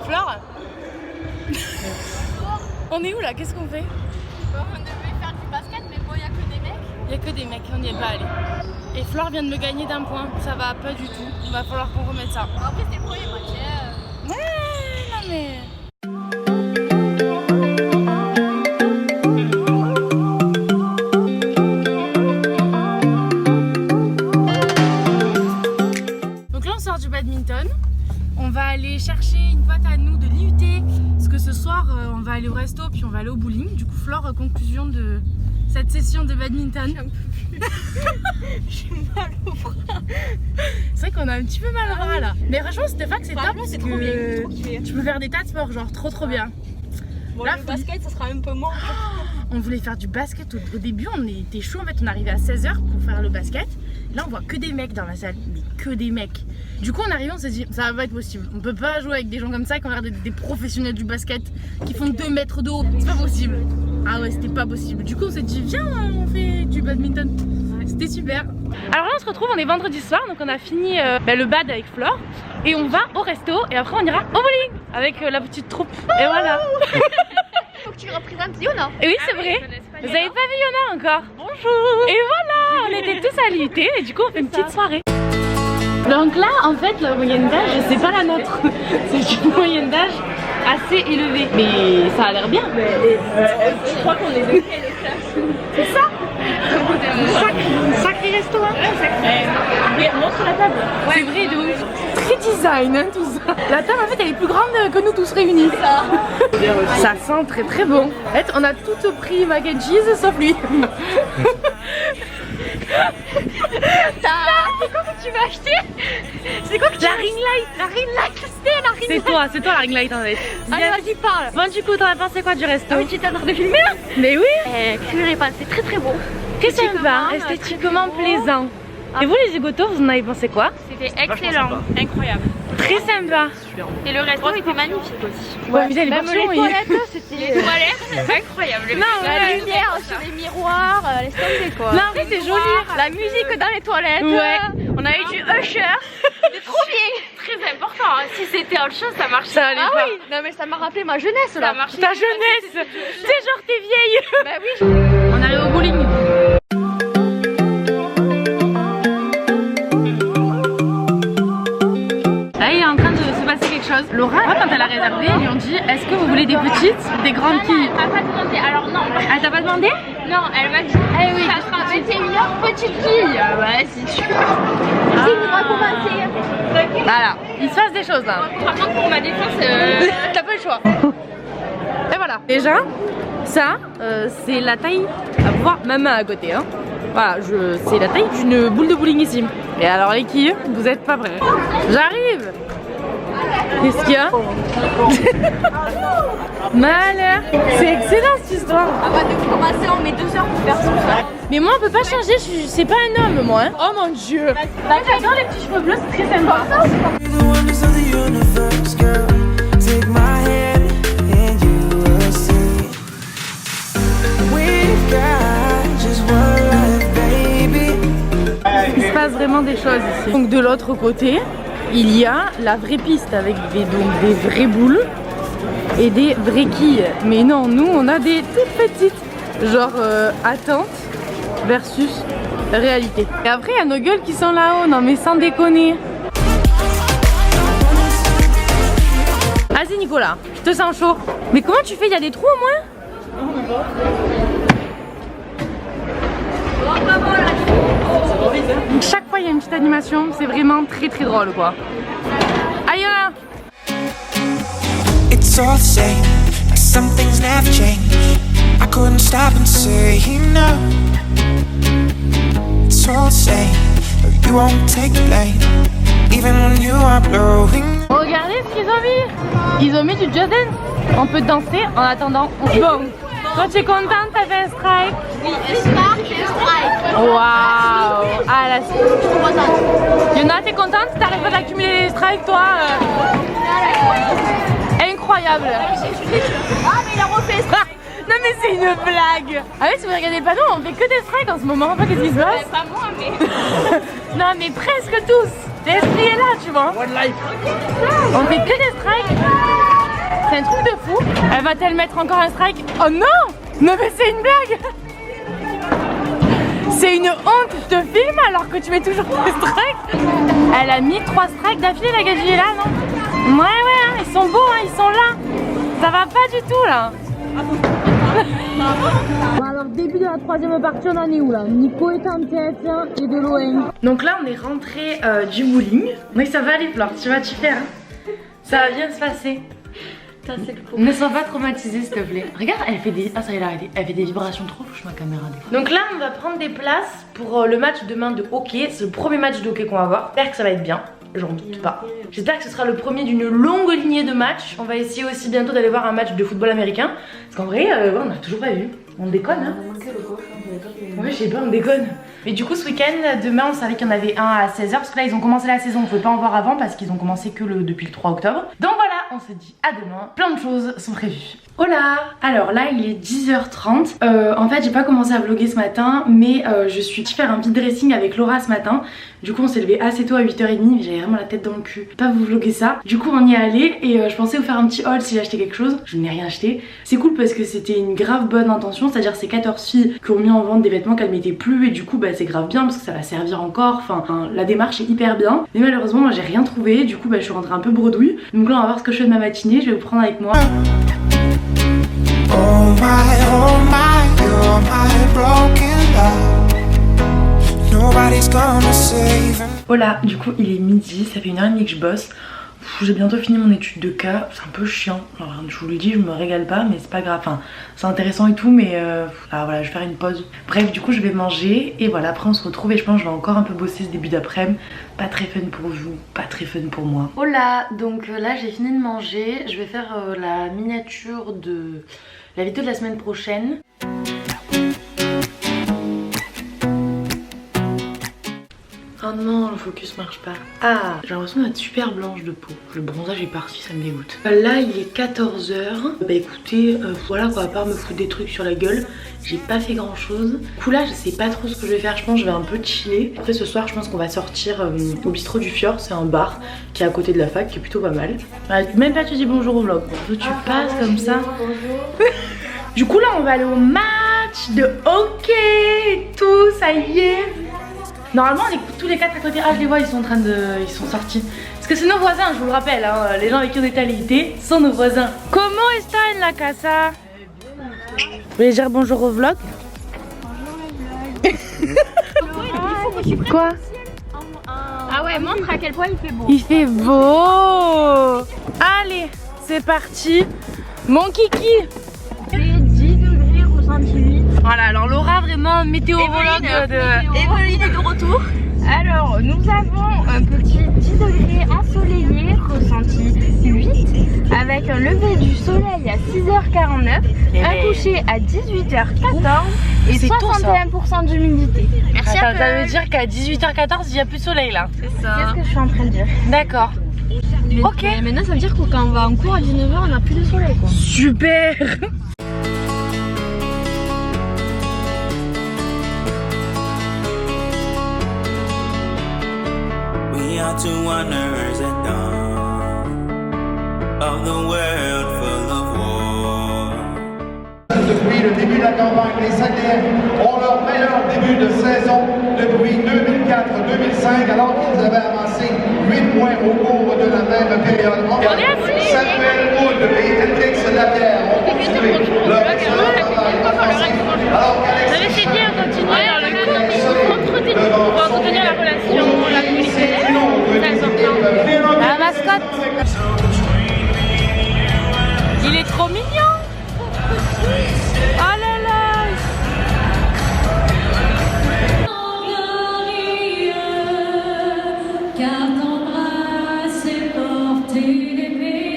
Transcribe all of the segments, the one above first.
Flore. On est où là? Qu'est-ce qu'on fait? On devait faire du basket, mais bon, il n'y a que des mecs. Il n'y a que des mecs, on n'y est pas allé. Et Flore vient de me gagner d'un point, ça va pas du tout. Il va falloir qu'on remette ça. Après, c'était le premier match. Ouais, non mais... Donc là on sort du badminton. On va aller chercher une pote à nous de l'IUT. Parce que ce soir on va aller au resto puis on va aller au bowling. Du coup Flore, conclusion de cette session de badminton. J'ai mal au bras. C'est vrai qu'on a un petit peu mal au bras là. Mais franchement Stéphane c'est top parce c'est trop bien, j'ai trop kiffé. que tu peux faire des tas de sports, genre trop bien. Bon, là, le basket, ça sera un peu moins. On voulait faire du basket au début, on était chaud en fait, on arrivait à 16h pour faire le basket. Là on voit que des mecs dans la salle, mais que des mecs. Du coup on arrive, on s'est dit ça va pas être possible. On peut pas jouer avec des gens comme ça qui ont l'air des professionnels du basket qui font 2 mètres de haut. C'est pas possible. Ah ouais, c'était pas possible. Du coup on s'est dit viens, on fait du badminton. C'était super. Alors là on se retrouve, on est vendredi soir, donc on a fini le bad avec Flore. Et on va au resto et après on ira au bowling avec la petite troupe. Et voilà. Faut que tu représentes Yona. Et oui c'est vrai. Vous avez pas vu Yona encore? Bonjour. Et voilà, on était tous à l'IUT et du coup on fait une petite soirée. Donc là en fait la moyenne d'âge c'est pas la nôtre. C'est une moyenne d'âge assez élevée. Mais ça a l'air bien. Je crois qu'on est de quelle classe? C'est ça? Sacré resto hein. Ouais, sacré. Montre la table. Ouais, c'est vrai de ouf. Très design hein, tout ça. La table en fait elle est plus grande que nous tous réunis. Ça sent très bon. En fait on a tout pris mac and cheese sauf lui. C'est quoi que tu vas acheter? C'est quoi que tu La ring light. La ring light, c'était la ring light. C'est toi la ring light en fait. Allez, vas-y, parle. Bon du coup t'en as pensé quoi du resto? Ah oui, tu étais en train de filmer là? Mais oui. C'est très très beau. Très sympa, esthétiquement plaisant. Et vous les zigotos, vous en avez pensé quoi? C'était excellent, incroyable. Très sympa. Et le resto était magnifique aussi. Ouais, vous avez Même les toilettes, c'était incroyable. La lumière sur les miroirs, laisse tomber quoi. Non, en vrai c'est joli. La musique dans les toilettes. Ouais. On avait du Usher. C'était trop bien. Très important. Si c'était autre chose, ça marchait. Ça allait pas. Oui. Non mais ça m'a rappelé ma jeunesse là. Ta jeunesse. C'est genre t'es vieille. Bah oui. On arrive au bowling. Là il est en train de se passer quelque chose. Laura, quand elle a réservé, ils lui ont dit est-ce que vous voulez des petites, des grandes quilles? Elle m'a pas demandé. Alors non. Elle t'a pas demandé? Non, elle m'a dit oui, ça sera 21h petite fille. Ouais, c'est sûr. Si on va commencer. Voilà, il se passe des choses là. Par contre pour ma défense, T'as pas le choix. Et voilà. Déjà, ça, c'est la taille à voir ma main à côté. Hein. Voilà, c'est la taille d'une boule de bowling ici. Et alors les quilles, vous êtes pas prêts. J'arrive. Qu'est-ce qu'il y a? Malheur. C'est excellent cette histoire. avant de commencer, on met 2 heures pour faire ça. Mais moi on peut pas changer, c'est pas un homme moi. Hein. Oh mon dieu. Bah, j'adore les petits cheveux bleus, c'est très sympa. Il se passe vraiment des choses ici. Donc de l'autre côté, il y a la vraie piste avec des vraies boules et des vraies quilles. Mais non, nous on a des toutes petites. Genre attente versus réalité. Et après il y a nos gueules qui sont là-haut, non mais sans déconner. Vas-y Nicolas, je te sens chaud. Mais comment tu fais? Il y a des trous au moins? Donc chaque fois il y a une petite animation, c'est vraiment très drôle quoi. Aïe là. It's all the same, like some things never change. I couldn't stop and say no. It's all the same, but you won't take the blame, even when you are blowing. Regardez ce qu'ils ont mis. Ils ont mis du Just Dance. On peut danser en attendant. Bon. Toi tu es contente, t'as fait un strike? Oui, j'espère que j'ai un strike. Waouh. Ah là, Je suis contente. Yona, t'es contente? T'arrives pas d'accumuler les strikes toi? Incroyable. Ah mais il a refait ça. Non mais c'est une blague. Ah oui, si vous regardez le panneau, on fait que des strikes en ce moment. Qu'est-ce qui se passe? Pas moi mais... Non mais presque tous. L'esprit est là, tu vois. On fait que des strikes. C'est un truc de fou. Elle va-t-elle mettre encore un strike? Oh non! Non mais c'est une blague. C'est une honte, je te filme alors que tu mets toujours des strikes. Elle a mis 3 strikes d'affilée, la gadji est là, non? Ouais, hein, ils sont beaux, hein, ils sont là. Ça va pas du tout là. Bon alors début de la 3e partie, on en est où là? Nico est en tête et de loin. Donc là on est rentré du bowling. Mais ça va aller Flore, tu vas t'y faire. Hein. Ça va bien se passer. Ne sois pas traumatisée s'il te plaît. Regarde, elle fait des... Ah ça y est, arrêté. Elle fait des vibrations trop louches ma caméra. Donc là on va prendre des places pour le match demain de hockey. C'est le premier match de hockey qu'on va voir. J'espère que ça va être bien. J'en doute pas. J'espère que ce sera le premier d'une longue lignée de matchs. On va essayer aussi bientôt d'aller voir un match de football américain. Parce qu'en vrai, ouais, on a toujours pas vu. On déconne hein. Ouais je sais pas, on déconne. Mais du coup ce week-end, demain on savait qu'il y en avait un à 16h. Parce que là ils ont commencé la saison, on pouvait pas en voir avant parce qu'ils ont commencé que depuis le 3 octobre. Donc voilà, on se dit à demain. Plein de choses sont prévues. Hola! Alors là il est 10h30. En fait j'ai pas commencé à vlogger ce matin. Mais je suis partie faire un vide dressing avec Laura ce matin. Du coup on s'est levé assez tôt à 8h30. Mais j'avais vraiment la tête dans le cul. Pas vous vlogger ça. Du coup on y est allé. Et je pensais vous faire un petit haul si j'ai acheté quelque chose. Je n'ai rien acheté. C'est cool parce que c'était une grave bonne intention. C'est-à-dire c'est 14 filles qui ont mis en vente des vêtements qu'elles mettaient plus. Et du coup bah c'est grave bien parce que ça va servir encore. Enfin la démarche est hyper bien. Mais malheureusement moi j'ai rien trouvé. Du coup bah je suis rentrée un peu bredouille. Donc là on va voir ce que je fais de ma matinée. Je vais vous prendre avec moi. Oh my, you're my broken love. Nobody's gonna save him. Voilà, du coup il est midi, ça fait 1h30 que je bosse. J'ai bientôt fini mon étude de cas, c'est un peu chiant. Alors, je vous le dis, je me régale pas, mais c'est pas grave. Enfin, c'est intéressant et tout, mais alors voilà, je vais faire une pause. Bref, du coup, je vais manger et voilà, après on se retrouve et je pense que je vais encore un peu bosser ce début d'après-midi. Pas très fun pour vous, pas très fun pour moi. Voilà, donc là j'ai fini de manger. Je vais faire la miniature de la vidéo de la semaine prochaine. Oh non, le focus marche pas. Ah, j'ai l'impression d'être super blanche de peau. Le bronzage est parti, ça me dégoûte. Là, il est 14h. Bah écoutez, voilà quoi, à part me foutre des trucs sur la gueule, j'ai pas fait grand chose. Du coup là, je sais pas trop ce que je vais faire. Je pense que je vais un peu chiller. Après ce soir, je pense qu'on va sortir au bistrot du Fjord. C'est un bar qui est à côté de la fac, qui est plutôt pas mal. Même pas tu dis bonjour au vlog. Tu passes comme ça. Du coup là, on va aller au match de hockey et tout, ça y est. Normalement on écoute tous les 4 à côté. Ah je les vois, ils sont sortis. Parce que c'est nos voisins, je vous le rappelle hein. Les gens avec qui on est allés l'été sont nos voisins. Comment est-ce en la casa? Vous voulez dire bonjour au vlog? Quoi? Ah ouais, montre à quel point il fait beau. Il fait beau. Allez, c'est parti. Mon kiki. C'est 10 degrés ressenti 8. Voilà, alors Laura vraiment météorologue de... Evelyne est de retour. Alors, nous avons un petit 10 degrés ensoleillé, ressenti 8, avec un lever du soleil à 6h49, un coucher à 18h14 et 61% d'humidité. Merci. Attends, ça veut dire qu'à 18h14, il n'y a plus de soleil là. C'est ça. C'est ce que je suis en train de dire. D'accord. Ok. Mais maintenant, ça veut dire que quand on va en cours à 19h, on n'a plus de soleil quoi. Super. We are two wanderers at dawn of the world full of war. Depuis le début de la campagne, les Saguenayens ont leur meilleur début de saison depuis 2004-2005, alors qu'ils avaient avancé 8 points au cours de la même période. Samuel Wood et Hendrix Lapierre ont continué leur excellent travail offensif, alors qu'Alexis pour entretenir la relation, la communication, c'est important. La mascotte. Il est trop mignon. Oh là là. Car ton bras s'est porté l'épée.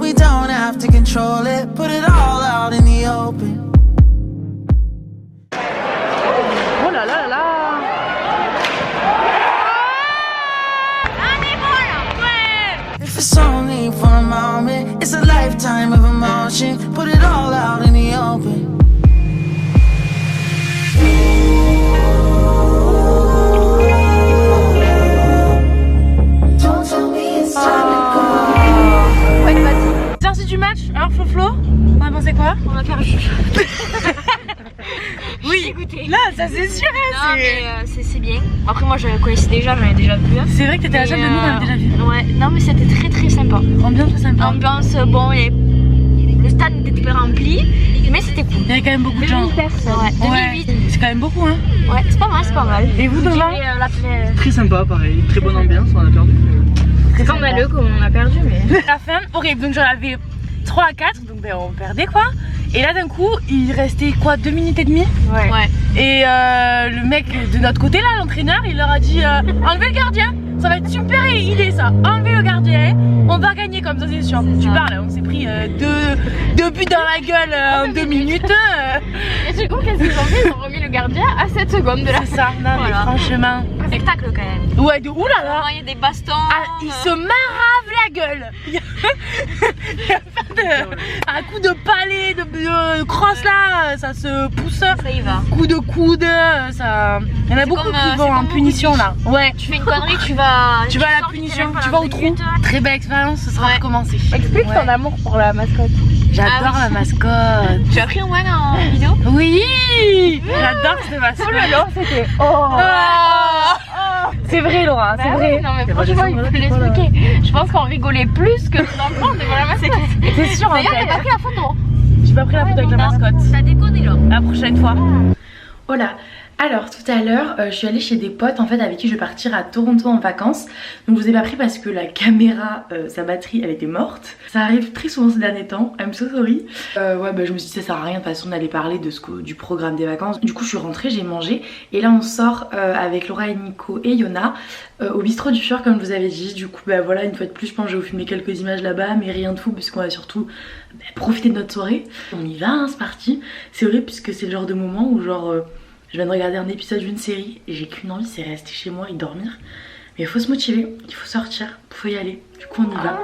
we don't have to control it. Put it all out in the open. Oh là là là là. If it's only for a moment, it's a lifetime of emotion. Put it all out in the open. Don't tell me it's time to go. Ouais, vas-y. Sortie du match, alors Flo, on a pensé quoi? On a perdu. Oui, là, ça c'est sûr. Non, mais c'est bien. Après, moi je connaissais déjà, j'en ai déjà vu. C'est vrai que t'étais la seule de nous, on a déjà vu. Ouais, non, mais c'était très très sympa. Ambiance très sympa. Ambiance, bon, le stade n'était pas rempli, mais c'était cool. Il y avait quand même beaucoup de gens. 2000 personnes, ouais. 2008. C'est quand même beaucoup, hein. Ouais, c'est pas mal, c'est pas mal. Et vous, Thomas? Très sympa, pareil. Très bonne ambiance, on a perdu. C'est scandaleux comme on a perdu, mais. La fin, horrible. Donc j'en avais 3 à 4, donc ben, on perdait quoi. Et là d'un coup, il restait quoi, 2 minutes et demie. Ouais. Et le mec de notre côté là, l'entraîneur, il leur a dit enlevez le gardien, ça va être super idée ça, enlevez le gardien, on va gagner comme ça c'est sûr. Tu parles, on s'est pris deux buts dans la gueule en 2 minutes. Et du coup, qu'est-ce qu'ils ont fait? Ils ont remis le gardien à 7 secondes de la C'est ça, non mais franchement. spectacle quand même. Ouais, de oulala. Il y a des bastons. Ah, il se marave la gueule. Il y a un coup de palais, de crosse là, ça se pousse. Ça y va. Coup de coude, ça. Il y en a beaucoup qui vont en punition là. Ouais. Tu fais une connerie, tu vas. Tu vas à la punition, tu vas au trou. Très belle expérience, ce sera recommencé. Explique ton amour pour la mascotte. J'adore la mascotte. Tu as pris au moins en vidéo? Oui, j'adore cette mascotte. Tout le long, c'était C'est vrai, Laura, c'est vrai. Non, mais franchement, il faut l'expliquer. Je pense qu'on rigolait plus que nos enfants devant la mascotte. C'est sûr, en D'ailleurs, fait. t'as pas pris la photo. J'ai pas pris la photo avec la mascotte. T'as déconné là. La prochaine fois. Voilà, alors tout à l'heure je suis allée chez des potes en fait avec qui je vais partir à Toronto en vacances. Donc je vous ai pas pris parce que la caméra, sa batterie elle était morte. Ça arrive très souvent ces derniers temps, I'm so sorry. Ouais bah je me suis dit ça sert à rien de toute façon d'aller parler de du programme des vacances. Du coup je suis rentrée, j'ai mangé et là on sort avec Laura et Nico et Yona au bistrot du Fjord comme je vous avais dit. Du coup bah voilà, une fois de plus je pense que je vais vous filmer quelques images là-bas mais rien de fou puisqu'on va surtout profiter de notre soirée. On y va hein, c'est parti. C'est horrible puisque c'est le genre de moment où genre je viens de regarder un épisode d'une série et j'ai qu'une envie, c'est rester chez moi et dormir. Mais il faut se motiver, il faut sortir, il faut y aller. Du coup on y va.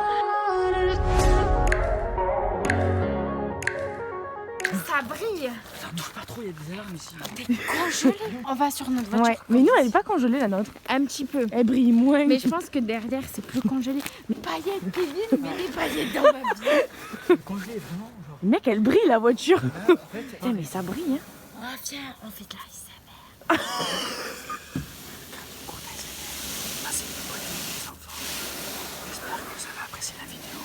Ça brille. Ça touche pas trop, il y a des alarmes ici. T'es congelé. On va sur notre voiture. Ouais, mais nous elle est pas congelée la nôtre. Un petit peu. Elle brille moins. Mais je pense que derrière c'est plus congelé. Mais paillettes, Kevin, mais des paillettes dans ma vie. Congelé, vraiment, genre. Mec, elle brille la voiture. En fait, Putain, mais ça brille hein. Oh viens, on fait de la ASMR. passez une bonne nuit les enfants. J'espère que vous avez apprécié la vidéo.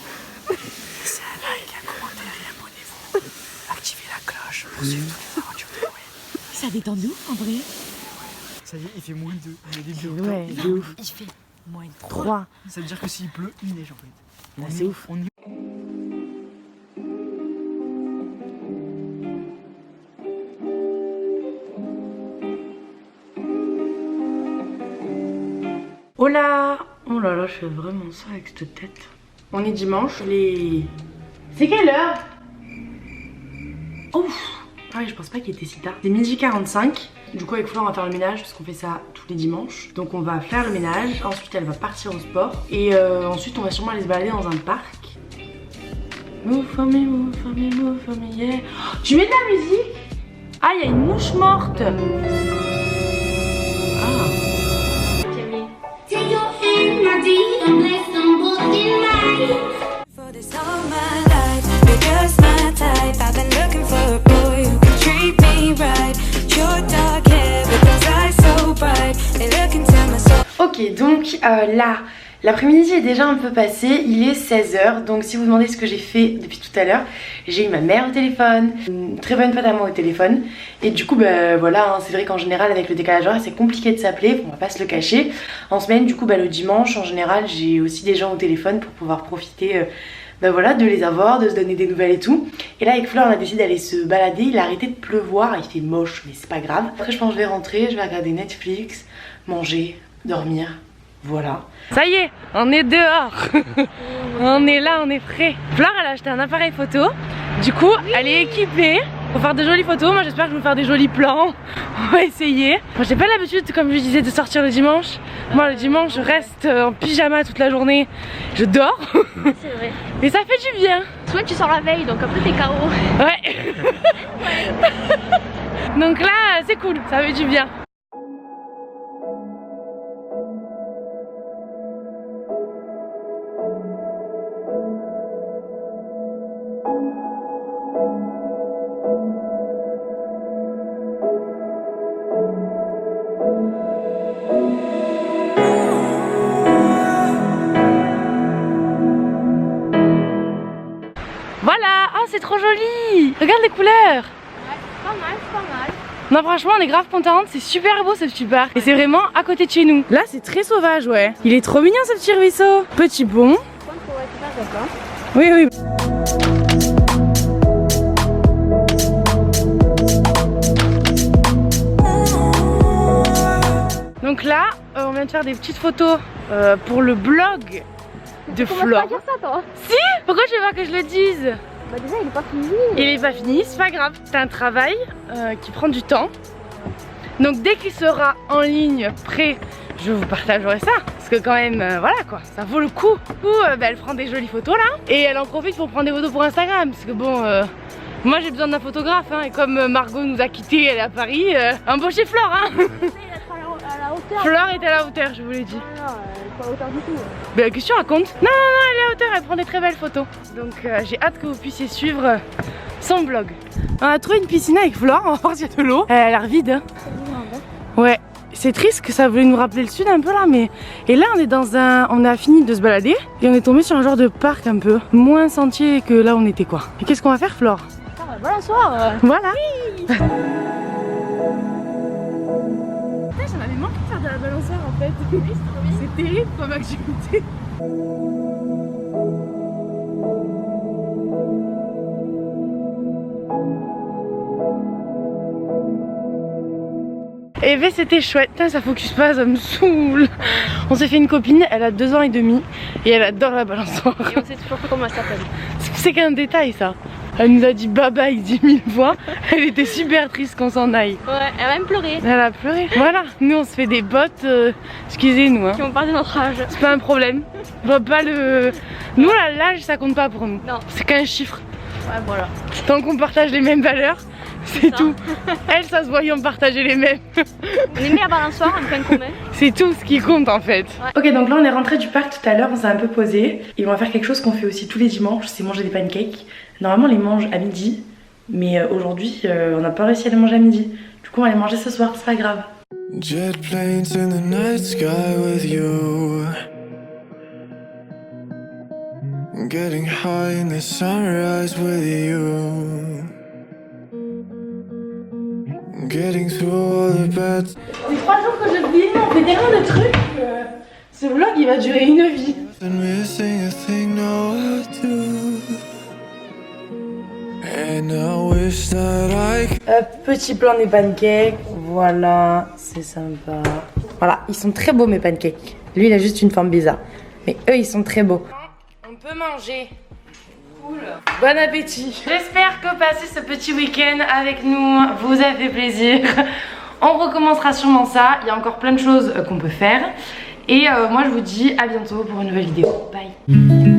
Laissez un like, un commentaire et abonnez-vous. Activez la cloche pour suivre toutes les aventures de Noël. Ça détend de ouf en vrai. Ça y est, il fait moins 2. Il y a des jours. Ouais, de ouf. Il fait moins de 3. Ça veut dire que s'il pleut, il neige en fait. Là, c'est ouf. On y... Oh là, oh là là, je fais vraiment ça avec cette tête. On est dimanche, C'est quelle heure? Ouf. Ah oui, je pense pas qu'il était si tard. C'est 12h45. Du coup avec Flore on va faire le ménage parce qu'on fait ça tous les dimanches. Donc on va faire le ménage, ensuite elle va partir au sport. Et ensuite on va sûrement aller se balader dans un parc. Move for me, move for me, move for me, yeah. Oh, tu mets de la musique? Ah, il y a une mouche morte. Ah. Take your hand, my dear, and place them both in mine. For this all my life, you're just my type. I've been looking for a boy who can treat me right. Your dark hair, but those eyes so bright. They look into my soul. Ok, donc là, l'après-midi est déjà un peu passé, il est 16h. Donc si vous vous demandez ce que j'ai fait depuis tout à l'heure, j'ai eu ma mère au téléphone, une très bonne pote à moi au téléphone. Et du coup bah voilà, hein, c'est vrai qu'en général avec le décalage horaire c'est compliqué de s'appeler, on va pas se le cacher. En semaine du coup bah le dimanche en général j'ai aussi des gens au téléphone pour pouvoir profiter bah voilà, de les avoir, de se donner des nouvelles et tout. Et là avec Flore on a décidé d'aller se balader, il a arrêté de pleuvoir, il fait moche mais c'est pas grave. Après je pense que je vais rentrer, je vais regarder Netflix, manger, dormir. Voilà. Ça y est, on est dehors. On est là, on est frais. Flore, elle a acheté un appareil photo. Du coup, elle est équipée pour faire de jolies photos. Moi, j'espère que je vais faire des jolis plans. On va essayer. Moi, j'ai pas l'habitude, comme je disais, de sortir le dimanche. Moi, le dimanche, je reste en pyjama toute la journée. Je dors. C'est vrai. Mais ça fait du bien. Soit tu sors la veille, donc après t'es KO. Ouais. Donc là, c'est cool. Ça fait du bien. Voilà, ah c'est trop joli. Regarde les couleurs. Ouais, pas mal, pas mal. Non franchement on est grave contente, c'est super beau ce petit parc. Et c'est vraiment à côté de chez nous. Là c'est très sauvage ouais. Il est trop mignon ce petit ruisseau. Petit pont. Oui oui. Donc là on vient de faire des petites photos pour le blog de Flore. Tu vas pas dire ça toi? Si. Pourquoi tu veux pas que je le dise? Bah déjà il est pas fini. Il est pas fini, c'est pas grave. C'est un travail qui prend du temps. Donc dès qu'il sera en ligne, prêt, je vous partagerai ça. Parce que quand même, voilà quoi, ça vaut le coup. Du coup, elle prend des jolies photos là. Et elle en profite pour prendre des photos pour Instagram. Parce que bon, moi j'ai besoin d'un photographe. Hein, et comme Margot nous a quittés, elle est à Paris, embauchez Flore. Hein. À la hauteur. Flore est à la hauteur, je vous l'ai dit. Non, elle est pas à la hauteur du tout. Mais qu'est-ce que tu racontes? Non, elle est à hauteur, elle prend des très belles photos. Donc j'ai hâte que vous puissiez suivre son blog. On a trouvé une piscine avec Flore, on va voir s'il y a de l'eau. Elle a l'air vide. Hein. Ouais, c'est triste que ça voulait nous rappeler le sud un peu là, mais... Et là on est dans un... On a fini de se balader et on est tombé sur un genre de parc un peu moins sentier que là où on était quoi. Et qu'est-ce qu'on va faire Flore? Voilà soir. Voilà. Oui. Ça m'avait manqué de faire de la balançoire en fait. C'est terrible comme activité. Et ben c'était chouette, putain, ça focus pas, ça me saoule. On s'est fait une copine, elle a 2 ans et demi et elle adore la balançoire. Et on sait toujours pas comment elle s'appelle. C'est qu'un détail ça. Elle nous a dit bye bye 10 000 fois. Elle était super triste qu'on s'en aille. Ouais, elle a même pleuré. Elle a pleuré. Voilà, nous on se fait des bottes, excusez-nous. Hein. Qui ont parlé de notre âge. C'est pas un problème. On voit pas le... Nous l'âge ça compte pas pour nous. Non. C'est qu'un chiffre. Ouais voilà. Tant qu'on partage les mêmes valeurs, c'est tout. Elle ça se voyait, on partageait les mêmes. On est mis à balançoire, un point commun. C'est tout ce qui compte en fait. Ouais. Ok donc là on est rentré du parc tout à l'heure, on s'est un peu posé. Et on va faire quelque chose qu'on fait aussi tous les dimanches, c'est manger des pancakes. Normalement on les mange à midi, mais aujourd'hui on n'a pas réussi à les manger à midi. Du coup on va les manger ce soir, c'est pas grave. Jet planes in the night sky with you. Getting high in the sunrise with you. Getting through all the bad. C'est 3 jours que je filme, on fait tellement de trucs que ce vlog il va durer une vie. Missing a thing now I do. And I wish that I Hop, petit plan des pancakes, voilà, c'est sympa. Voilà, ils sont très beaux mes pancakes. Lui il a juste une forme bizarre, mais eux ils sont très beaux. On peut manger. Cool. Bon appétit. J'espère que passer ce petit week-end avec nous vous a fait plaisir. On recommencera sûrement ça. Il y a encore plein de choses qu'on peut faire. Et moi je vous dis à bientôt pour une nouvelle vidéo. Bye.